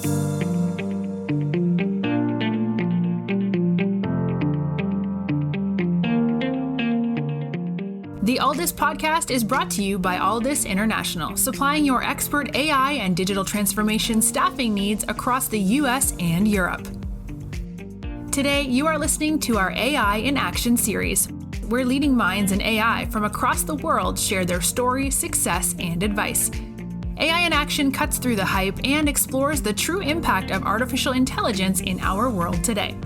The Alldus podcast is brought to you by Alldus International, supplying your expert AI and digital transformation staffing needs across the US and Europe. Today, you are listening to our AI in Action series, where leading minds in AI from across the world share their story, success, and advice. AI in Action cuts through the hype and explores the true impact of artificial intelligence in our world today.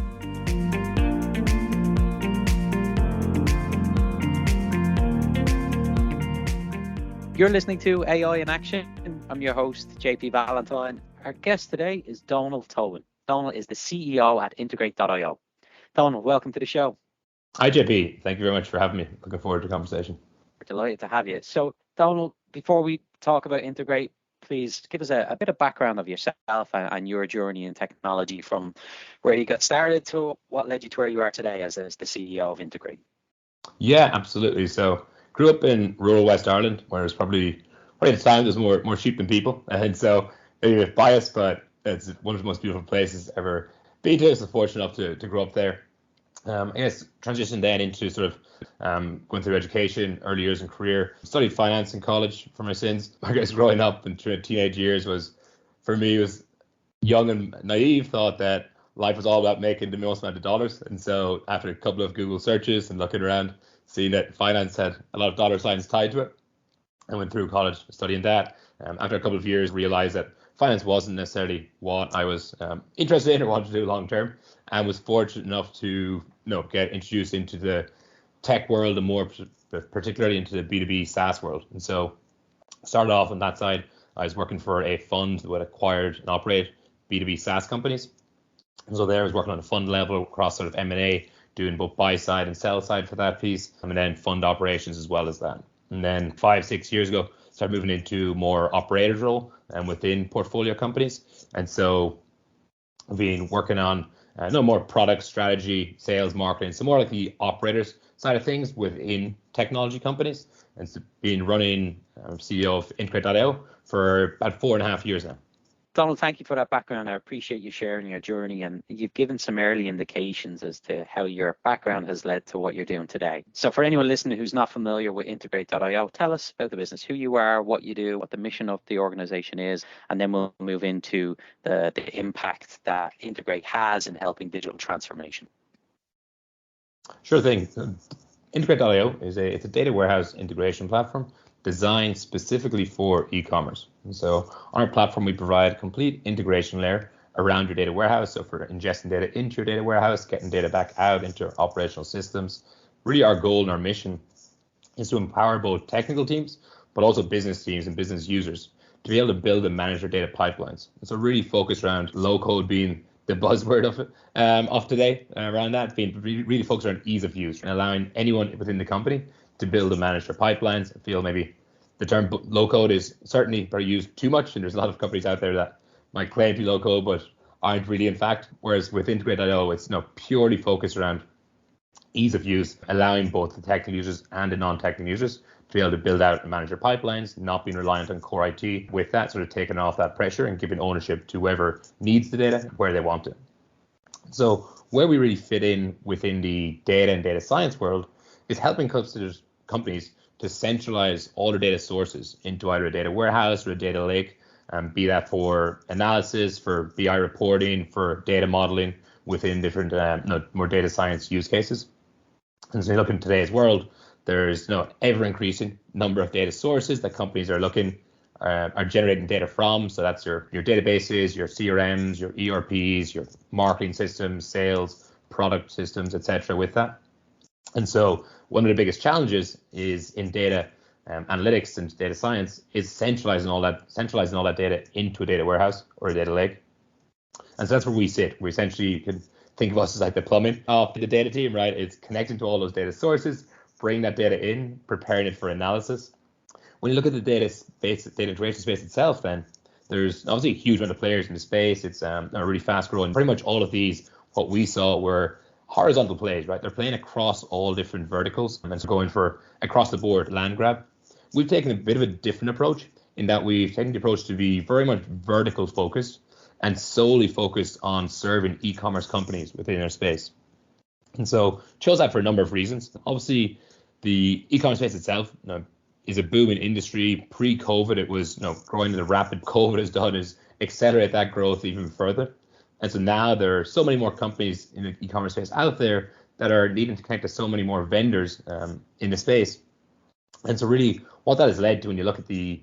You're listening to AI in Action. I'm your host, JP Valentine. Our guest today is Donal Tobin. Donal is the CEO at integrateio. Donal, welcome to the show. Hi, JP. Thank you very much for having me. Looking forward to the conversation. We're delighted to have you. So, Donal, before we talk about Integrate, please give us a bit of background of yourself and your journey in technology from where you got started to what led you to where you are today as the CEO of Integrate. Yeah, absolutely. So, grew up in rural West Ireland, where it's probably at the time there's more sheep than people, and so maybe a bit biased, but it's one of the most beautiful places ever been to. So fortunate enough to grow up there. I guess transitioned then into sort of going through education, early years in career. Studied finance in college for my sins. I guess growing up in teenage years was young and naive, thought that life was all about making the most amount of dollars, and so after a couple of Google searches and looking around, seeing that finance had a lot of dollar signs tied to it, I went through college studying that. After a couple of years, realized that finance wasn't necessarily what I was interested in or wanted to do long term, and was fortunate enough to get introduced into the tech world and more particularly into the B2B SaaS world. And so started off on that side. I was working for a fund that acquired and operate B2B SaaS companies. And so there I was working on a fund level across sort of M&A, doing both buy side and sell side for that piece, and then fund operations as well as that. And then 5-6 years ago, started moving into more operator role and within portfolio companies. And so I've been working on more product strategy, sales, marketing, so more like the operators side of things within technology companies. And so been running CEO of integrateio for about 4.5 years now. Donal, thank you for that background. I appreciate you sharing your journey, and you've given some early indications as to how your background has led to what you're doing today. So for anyone listening who's not familiar with integrateio, tell us about the business, who you are, what you do, what the mission of the organization is, and then we'll move into the impact that Integrate has in helping digital transformation. Sure thing. Integrateio is a data warehouse integration platform designed specifically for e-commerce. And so on our platform, we provide a complete integration layer around your data warehouse. So for ingesting data into your data warehouse, getting data back out into your operational systems. Really our goal and our mission is to empower both technical teams, but also business teams and business users to be able to build and manage their data pipelines. And so really focused around low code being the buzzword of today, around that being really focused on ease of use and allowing anyone within the company to build and manage their pipelines. I feel maybe the term low code is certainly very used too much, and there's a lot of companies out there that might claim to be low code but aren't really in fact. Whereas with integrateio, it's purely focused around ease of use, allowing both the technical users and the non-technical users to be able to build out and manage their pipelines, not being reliant on core IT. With that, sort of taking off that pressure and giving ownership to whoever needs the data where they want it. So where we really fit in within the data and data science world is helping companies to centralize all their data sources into either a data warehouse or a data lake, be that for analysis, for BI reporting, for data modeling within different more data science use cases. And so you look in today's world, there's ever increasing number of data sources that companies are generating data from. So that's your databases, your CRMs, your ERPs, your marketing systems, sales, product systems, etc. with that. And so one of the biggest challenges is in data analytics and data science is centralizing all that data into a data warehouse or a data lake. And so that's where we sit. We essentially, you can think of us as like the plumbing of the data team, right? It's connecting to all those data sources, bring that data in, preparing it for analysis. When you look at the data integration space itself, then there's obviously a huge amount of players in the space. It's really fast growing. Pretty much all of these, what we saw were horizontal plays, right? They're playing across all different verticals, and so going for across the board land grab. We've taken a bit of a different approach in that we've taken the approach to be very much vertical focused and solely focused on serving e-commerce companies within their space. And so chose that for a number of reasons. Obviously, the e-commerce space itself is a booming industry. Pre-COVID, it was growing at a rapid. COVID has done is accelerate that growth even further. And so now there are so many more companies in the e-commerce space out there that are needing to connect to so many more vendors in the space. And so really what that has led to, when you look at the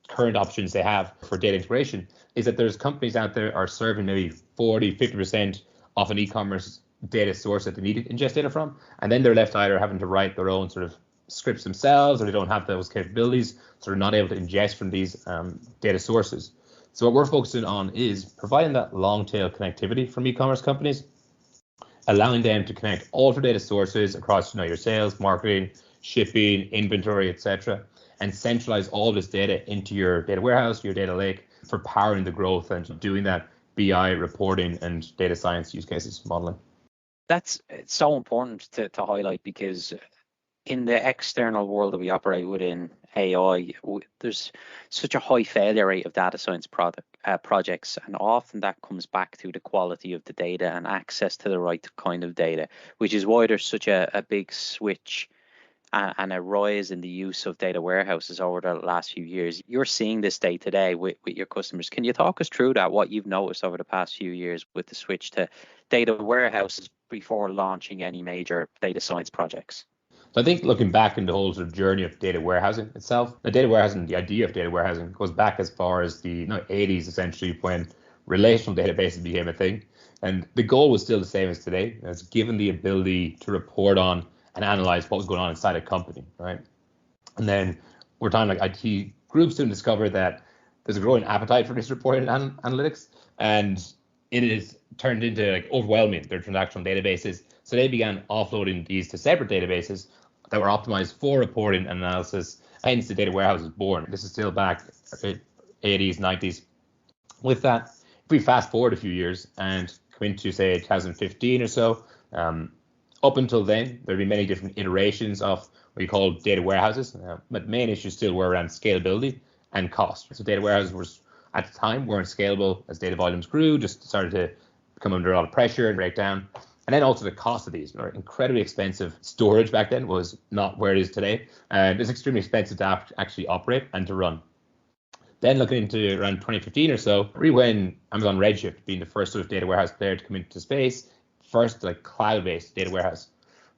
current options they have for data integration, is that there's companies out there are serving maybe 40, 50% of an e-commerce data source that they need to ingest data from. And then they're left either having to write their own sort of scripts themselves, or they don't have those capabilities, so they're not able to ingest from these data sources. So what we're focusing on is providing that long tail connectivity from e-commerce companies, allowing them to connect all of their data sources across your sales, marketing, shipping, inventory, etc., and centralize all this data into your data warehouse, your data lake, for powering the growth and doing that BI reporting and data science use cases modeling. It's so important to highlight, because in the external world that we operate within AI, there's such a high failure rate of data science projects, and often that comes back to the quality of the data and access to the right kind of data, which is why there's such a big switch and a rise in the use of data warehouses over the last few years. You're seeing this day to day with your customers. Can you talk us through that, what you've noticed over the past few years with the switch to data warehouses before launching any major data science projects? So I think looking back in the whole sort of journey of data warehousing itself, the data warehousing, the idea of data warehousing goes back as far as the 80s, essentially, when relational databases became a thing. And the goal was still the same as today. It's given the ability to report on and analyze what was going on inside a company, right? And then over time, like IT groups soon discovered that there's a growing appetite for this reporting and analytics, and it is turned into overwhelming their transactional databases. So they began offloading these to separate databases that were optimized for reporting and analysis. Hence, the data warehouse was born. This is still back 80s, 90s. With that, if we fast forward a few years and come into, say, 2015 or so, up until then, there'd be many different iterations of what you call data warehouses. But main issues still were around scalability and cost. So data warehouses was, at the time, weren't scalable as data volumes grew, just started to come under a lot of pressure and break down. And then also the cost of these are incredibly expensive. Storage back then was not where it is today. And it's extremely expensive to actually operate and to run. Then looking into around 2015 or so, really when Amazon Redshift being the first sort of data warehouse player to come into space, first cloud-based data warehouse.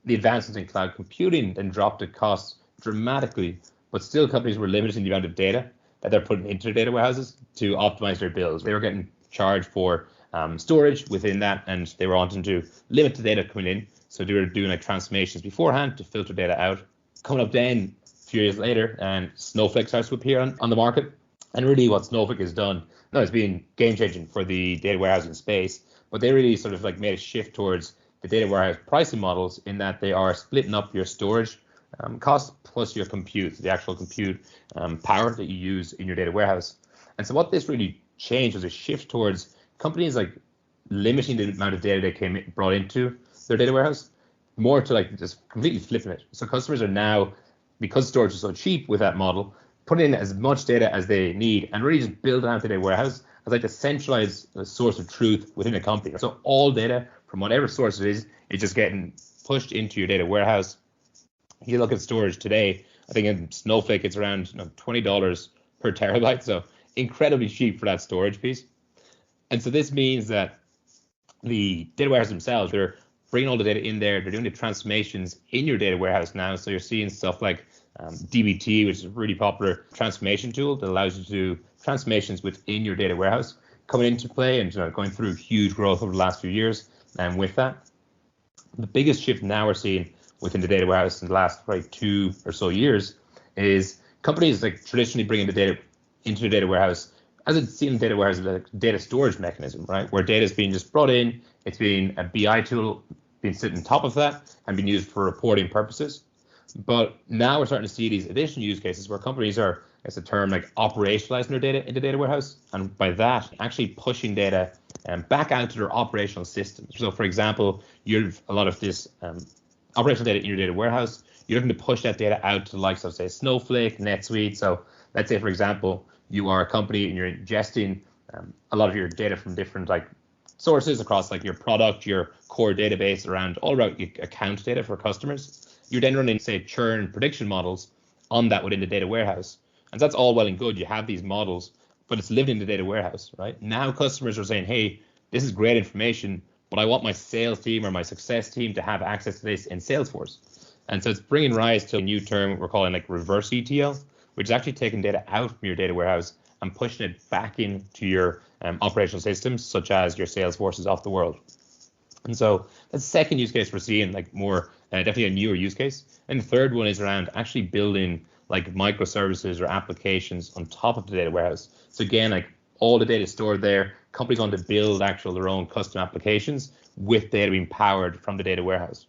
The advances in cloud computing then dropped the cost dramatically, but still companies were limiting the amount of data that they're putting into their data warehouses to optimize their bills. They were getting charged for storage within that, and they were wanting to limit the data coming in. So they were doing transformations beforehand to filter data out. Coming up then a few years later, and Snowflake starts to appear on the market. And really what Snowflake has done, it's been game changing for the data warehousing space, but they really sort of made a shift towards the data warehouse pricing models, in that they are splitting up your storage cost plus your compute, the actual compute power that you use in your data warehouse. And so what this really changed was a shift towards companies limiting the amount of data they brought into their data warehouse, more to just completely flipping it. So customers are now, because storage is so cheap with that model, putting in as much data as they need and really just building out the data warehouse as a centralized source of truth within a company. So all data from whatever source it is just getting pushed into your data warehouse. If you look at storage today, I think in Snowflake it's around $20 per terabyte, so incredibly cheap for that storage piece. And so this means that the data warehouse themselves, they're bringing all the data in there, they're doing the transformations in your data warehouse now. So you're seeing stuff like dbt, which is a really popular transformation tool that allows you to do transformations within your data warehouse, coming into play and going through huge growth over the last few years. And with that, the biggest shift now we're seeing within the data warehouse in the last 2 or so years is companies traditionally bringing the data into the data warehouse, as it's seen in data warehouse, as a data storage mechanism, right? Where data is being just brought in, it's being a BI tool being sitting on top of that and being used for reporting purposes. But now we're starting to see these additional use cases where companies are, as a term, operationalizing their data into data warehouse, and by that actually pushing data back out to their operational systems. So for example, you have a lot of this operational data in your data warehouse. You're looking to push that data out to the likes of, say, Snowflake, NetSuite. So let's say, for example, you are a company and you're ingesting a lot of your data from different like sources across like your product, your core database around all about your account data for customers. You're then running, say, churn prediction models on that within the data warehouse. And that's all well and good. You have these models, but it's lived in the data warehouse, right? Now customers are saying, hey, this is great information, but I want my sales team or my success team to have access to this in Salesforce. And so it's bringing rise to a new term we're calling like reverse ETL, which is actually taking data out from your data warehouse and pushing it back into your operational systems, such as your Salesforces of the world. And so that's the second use case we're seeing, like more definitely a newer use case. And the third one is around actually building like microservices or applications on top of the data warehouse. So again, like all the data is stored there. Companies want to build their own custom applications with data being powered from the data warehouse.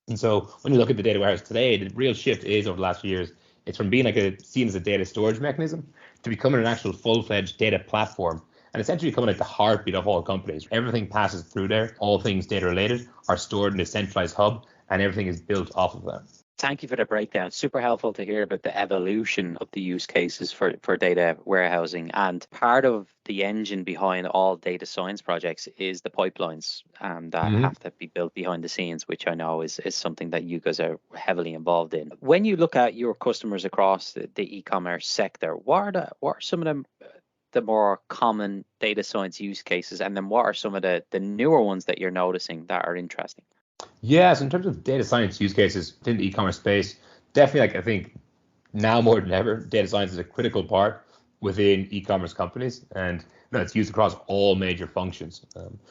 And so when you look at the data warehouse today, the real shift is over the last few years, it's from being seen as a data storage mechanism to becoming an actual full-fledged data platform, and essentially becoming like the heartbeat of all companies. Everything passes through there. All things data related are stored in a centralized hub, and everything is built off of that. Thank you for the breakdown. Super helpful to hear about the evolution of the use cases for data warehousing. And part of the engine behind all data science projects is the pipelines that have to be built behind the scenes, which I know is something that you guys are heavily involved in. When you look at your customers across the e-commerce sector, what are some of them the more common data science use cases, and then what are some of the newer ones that you're noticing that are interesting? Yes, in terms of data science use cases within the e-commerce space, definitely, I think now more than ever, data science is a critical part within e-commerce companies, and it's used across all major functions.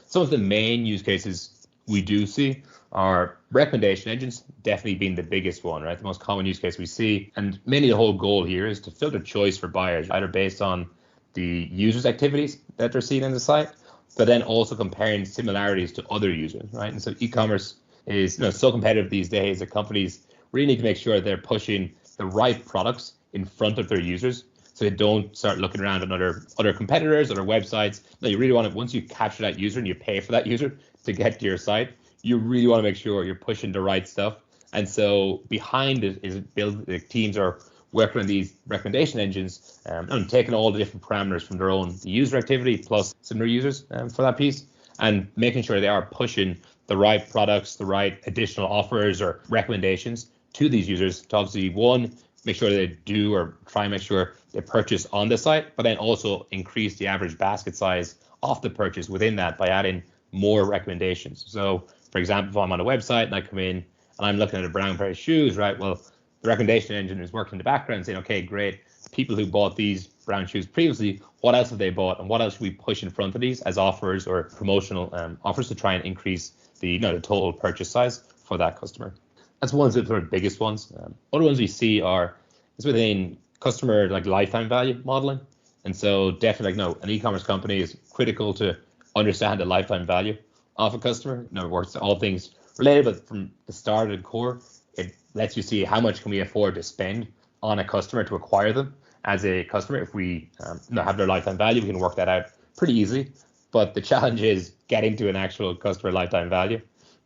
Some of the main use cases we do see are recommendation engines, definitely being the biggest one, right? The most common use case we see, and mainly the whole goal here is to filter choice for buyers, either based on the users' activities that they're seeing on the site, but then also comparing similarities to other users, right? And so e-commerce is so competitive these days that companies really need to make sure they're pushing the right products in front of their users, so they don't start looking around at other competitors, other websites. No, you really want to, once you capture that user and you pay for that user to get to your site, you really want to make sure you're pushing the right stuff. And so behind it is the teams are working on these recommendation engines and taking all the different parameters from their own user activity plus similar users for that piece, and making sure they are pushing the right products, the right additional offers or recommendations to these users to obviously, one, make sure they do or try and make sure they purchase on the site, but then also increase the average basket size of the purchase within that by adding more recommendations. So for example, if I'm on a website and I come in and I'm looking at a brown pair of shoes, right? Well, the recommendation engine is working in the background saying, okay, great, people who bought these brown shoes previously, what else have they bought, and what else should we push in front of these as offers or promotional offers to try and increase the total purchase size for that customer. That's one of the sort of biggest ones. Other ones we see is within customer like lifetime value modeling. And so definitely an e-commerce company is critical to understand the lifetime value of a customer. It works all things related, but from the start and core, it lets you see how much can we afford to spend on a customer to acquire them as a customer. If we have their lifetime value, we can work that out pretty easily. But the challenge is getting to an actual customer lifetime value.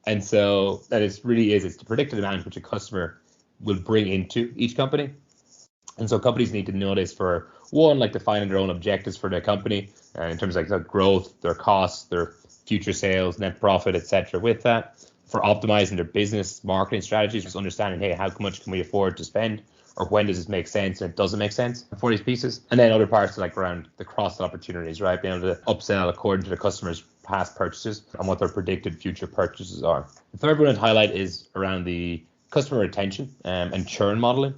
And so that it's the predicted amount which a customer will bring into each company. And so companies need to know this for one, like defining their own objectives for their company in terms of like growth, their costs, their future sales, net profit, etc. With that, for optimizing their business marketing strategies, just understanding, hey, how much can we afford to spend, or when does this make sense and it doesn't make sense for these pieces. And then other parts like around the cross-sell opportunities, right? Being able to upsell according to the customer's past purchases and what their predicted future purchases are. The third one I'd highlight is around the customer retention and churn modeling.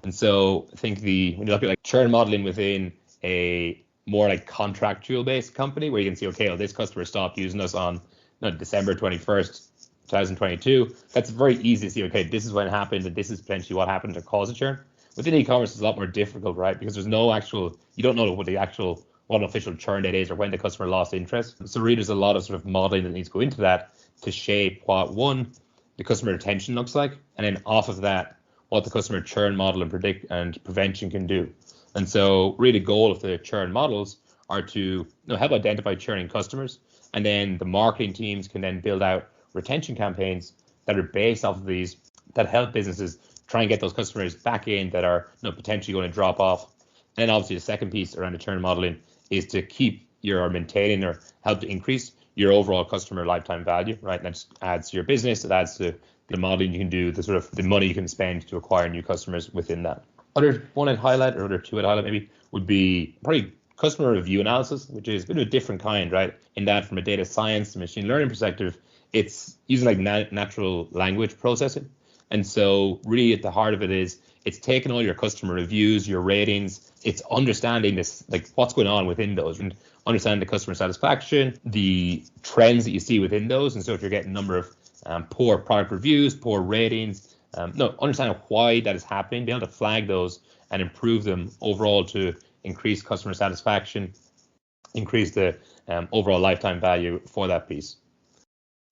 And so I think when you look at like churn modeling within a more like contractual based company where you can see, okay, this customer stopped using us on December 21st, 2022, that's very easy to see, okay, this is when it happened and this is potentially what happened to cause a churn. Within e-commerce, it's a lot more difficult, right? Because there's no you don't know what an official churn date is or when the customer lost interest. So really there's a lot of sort of modeling that needs to go into that to shape what, one, the customer retention looks like, and then off of that, what the customer churn model and predict and prevention can do. And so really the goal of the churn models are to help identify churning customers, and then the marketing teams can then build out retention campaigns that are based off of these that help businesses try and get those customers back in that are potentially going to drop off. And then obviously the second piece around the churn modeling is to keep your maintaining or help to increase your overall customer lifetime value, right? And that just adds to your business, it adds to the modeling you can do, the sort of the money you can spend to acquire new customers within that. Other one I'd highlight, or other two I'd highlight maybe, would be probably customer review analysis, which is a bit of a different kind, right? In that from a data science and machine learning perspective, it's using like natural language processing. And so really at the heart of it is it's taking all your customer reviews, your ratings, it's understanding this, like what's going on within those and understanding the customer satisfaction, the trends that you see within those. And so if you're getting a number of poor product reviews, poor ratings, understand why that is happening, be able to flag those and improve them overall to increase customer satisfaction, increase the overall lifetime value for that piece.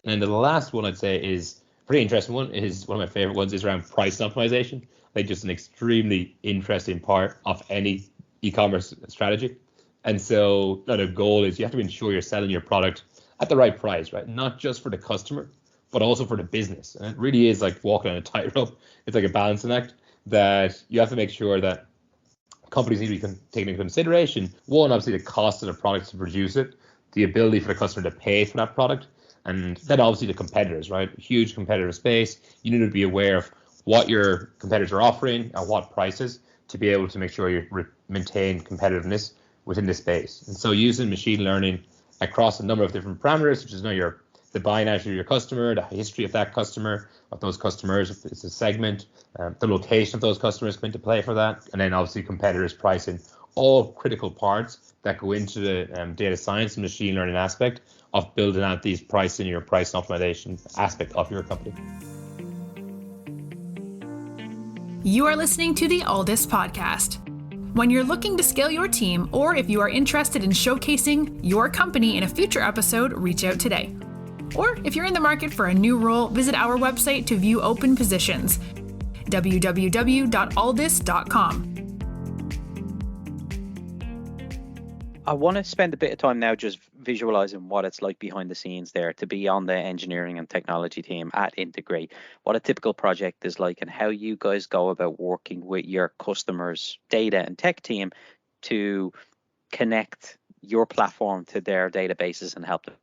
And the last one I'd say is pretty interesting one, is one of my favorite ones, is around price optimization. Like just an extremely interesting part of any e-commerce strategy. And so the goal is you have to ensure you're selling your product at the right price, right? Not just for the customer, but also for the business. And it really is like walking on a tightrope. It's like a balancing act that you have to make sure that companies need to be taken into consideration. One, obviously the cost of the product to produce it, the ability for the customer to pay for that product, and then obviously the competitors, right? Huge competitive space. You need to be aware of what your competitors are offering at what prices to be able to make sure you maintain competitiveness within this space. And so using machine learning across a number of different parameters, such as the buying attitude of your customer, the history of that customer, of those customers, if it's a segment, the location of those customers come into play for that, and then obviously competitors pricing, all critical parts that go into the data science and machine learning aspect of building out these pricing, your price optimization aspect of your company. You are listening to the Alldus podcast. When you're looking to scale your team, or if you are interested in showcasing your company in a future episode, reach out today. Or if you're in the market for a new role, visit our website to view open positions, www.alldus.com. I want to spend a bit of time now just visualizing what it's like behind the scenes there to be on the engineering and technology team at Integrate, what a typical project is like, and how you guys go about working with your customers' data and tech team to connect your platform to their databases and help them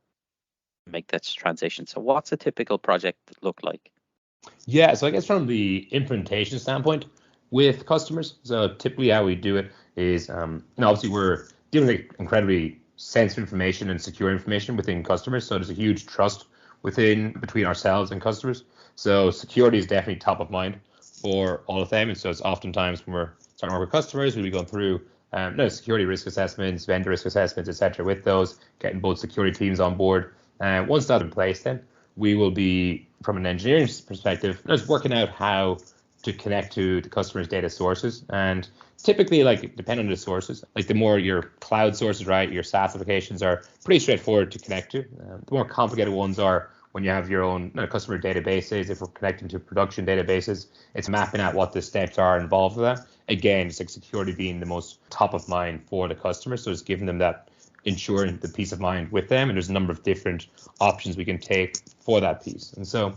make that transition. So what's a typical project look like? Yeah, so I guess from the implementation standpoint with customers, so typically how we do it is, obviously we're dealing with incredibly sensitive information and secure information within customers. So there's a huge trust between ourselves and customers. So security is definitely top of mind for all of them. And so it's oftentimes when we're starting to work with customers, we'll be going through security risk assessments, vendor risk assessments, etc. with those, getting both security teams on board. Once that's in place, then we will be, from an engineering perspective, just working out how to connect to the customer's data sources. And typically, like, depending on the sources, like the more your cloud sources, right, your SaaS applications are pretty straightforward to connect to. The more complicated ones are when you have your own customer databases. If we're connecting to production databases, it's mapping out what the steps are involved with that. Again, it's like security being the most top of mind for the customer. So it's giving them that, ensuring the peace of mind with them. And there's a number of different options we can take for that piece. And so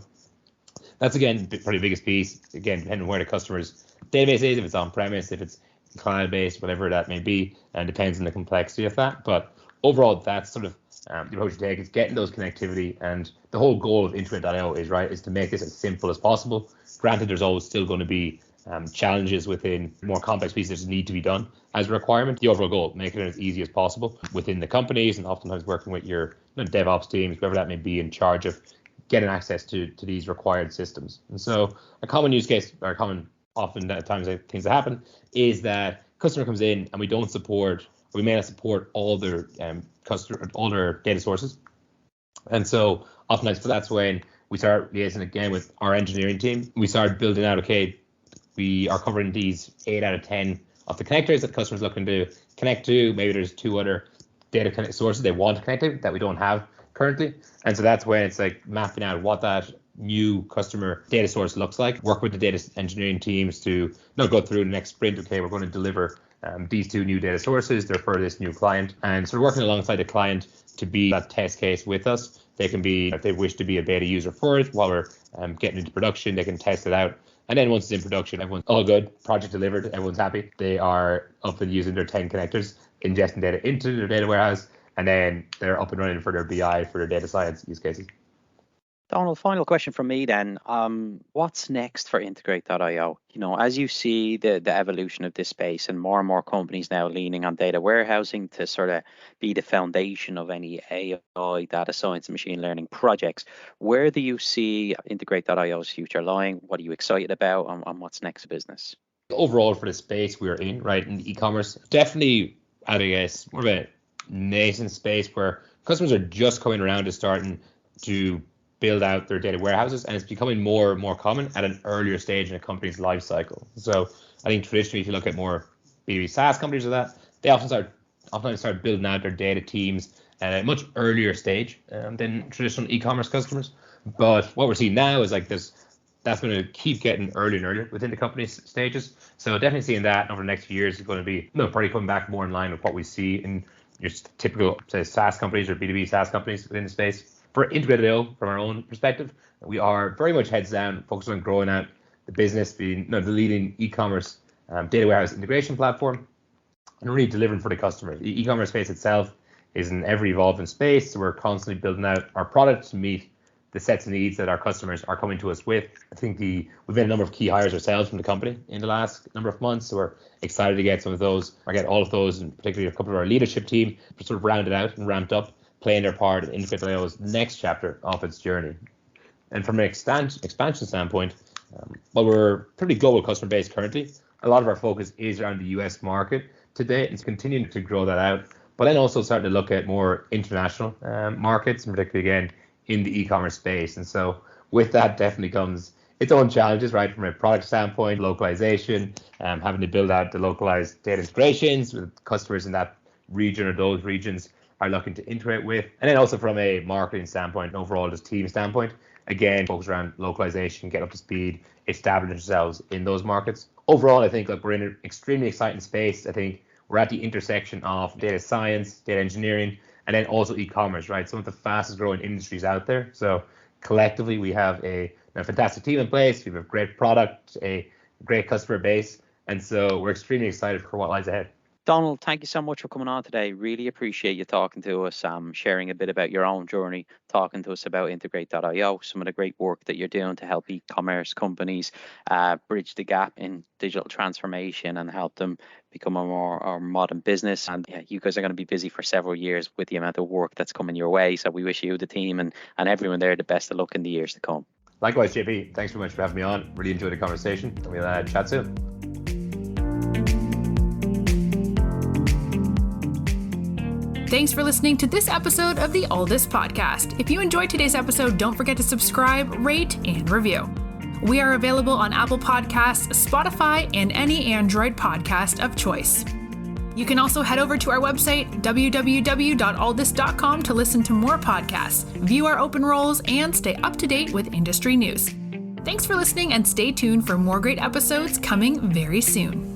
that's, again, probably the biggest piece. Again, depending on where the customer's database is, if it's on-premise, if it's cloud-based, whatever that may be, and depends on the complexity of that. But overall, that's sort of the approach you take, is getting those connectivity. And the whole goal of integrateio is to make this as simple as possible. Granted, there's always still going to be challenges within more complex pieces that need to be done as a requirement. The overall goal, make it as easy as possible within the companies, and oftentimes working with your DevOps teams, whoever that may be, in charge of getting access to these required systems. And so a common use case, or often at times things that happen, is that customer comes in and we may not support all their all their data sources. And so oftentimes that's when we start liaising again with our engineering team. We start building out, okay, we are covering these 8 out of 10 of the connectors that customers looking to connect to. Maybe there's 2 other data sources they want to connect to that we don't have currently. And so that's when it's like mapping out what that new customer data source looks like. Work with the data engineering teams to go through the next sprint. Okay, we're going to deliver these 2 new data sources. They're for this new client. And so working alongside the client to be that test case with us. They can be, if they wish to be a beta user for it, while we're getting into production, they can test it out And then once it's in production, everyone's all good, project delivered, everyone's happy. They are up and using their 10 connectors, ingesting data into their data warehouse, and then they're up and running for their BI, for their data science use cases. Donal, final question from me then. What's next for integrate.io? As you see the evolution of this space and more companies now leaning on data warehousing to sort of be the foundation of any AI, data science, and machine learning projects, where do you see integrate.io's future lying? What are you excited about, and what's next business? Overall, for the space we're in, right, in e-commerce, definitely, I guess, more of a nascent space where customers are just coming around to starting to build out their data warehouses, and it's becoming more and more common at an earlier stage in a company's life cycle. So I think traditionally, if you look at more B2B SaaS companies or that, they often start building out their data teams at a much earlier stage than traditional e-commerce customers. But what we're seeing now is like this, that's going to keep getting earlier and earlier within the company's stages. So definitely seeing that over the next few years is going to be probably coming back more in line with what we see in your typical, say, SaaS companies or B2B SaaS companies within the space. For integrateio, from our own perspective, we are very much heads down, focused on growing out the business, being the leading e-commerce data warehouse integration platform, and really delivering for the customers. The e-commerce space itself is an ever-evolving space, so we're constantly building out our product to meet the sets of needs that our customers are coming to us with. I think we've made a number of key hires ourselves from the company in the last number of months, so we're excited to get some of those, or get all of those, and particularly a couple of our leadership team, sort of rounded out and ramped up, playing their part in integrate.io's next chapter of its journey. And from an expansion standpoint, while we're pretty global customer base currently, a lot of our focus is around the US market today, and it's continuing to grow that out, but then also starting to look at more international markets, and particularly again in the e-commerce space. And so with that definitely comes its own challenges, right, from a product standpoint, localization, having to build out the localized data integrations with customers in that region or those regions are looking to integrate with. And then also from a marketing standpoint, overall just team standpoint, again, focus around localization, get up to speed, establish ourselves in those markets. Overall, I think we're in an extremely exciting space. I think we're at the intersection of data science, data engineering, and then also e-commerce, right? Some of the fastest growing industries out there. So collectively, we have a fantastic team in place. We have a great product, a great customer base. And so we're extremely excited for what lies ahead. Donal, thank you so much for coming on today. Really appreciate you talking to us, sharing a bit about your own journey, talking to us about integrate.io, some of the great work that you're doing to help e-commerce companies bridge the gap in digital transformation and help them become a more modern business. And yeah, you guys are going to be busy for several years with the amount of work that's coming your way. So we wish you, the team, and everyone there the best of luck in the years to come. Likewise, JP. Thanks very much for having me on. Really enjoyed the conversation. And we'll chat soon. Thanks for listening to this episode of the Alldus podcast. If you enjoyed today's episode, don't forget to subscribe, rate, and review. We are available on Apple Podcasts, Spotify, and any Android podcast of choice. You can also head over to our website, www.alldus.com, to listen to more podcasts, view our open roles, and stay up to date with industry news. Thanks for listening, and stay tuned for more great episodes coming very soon.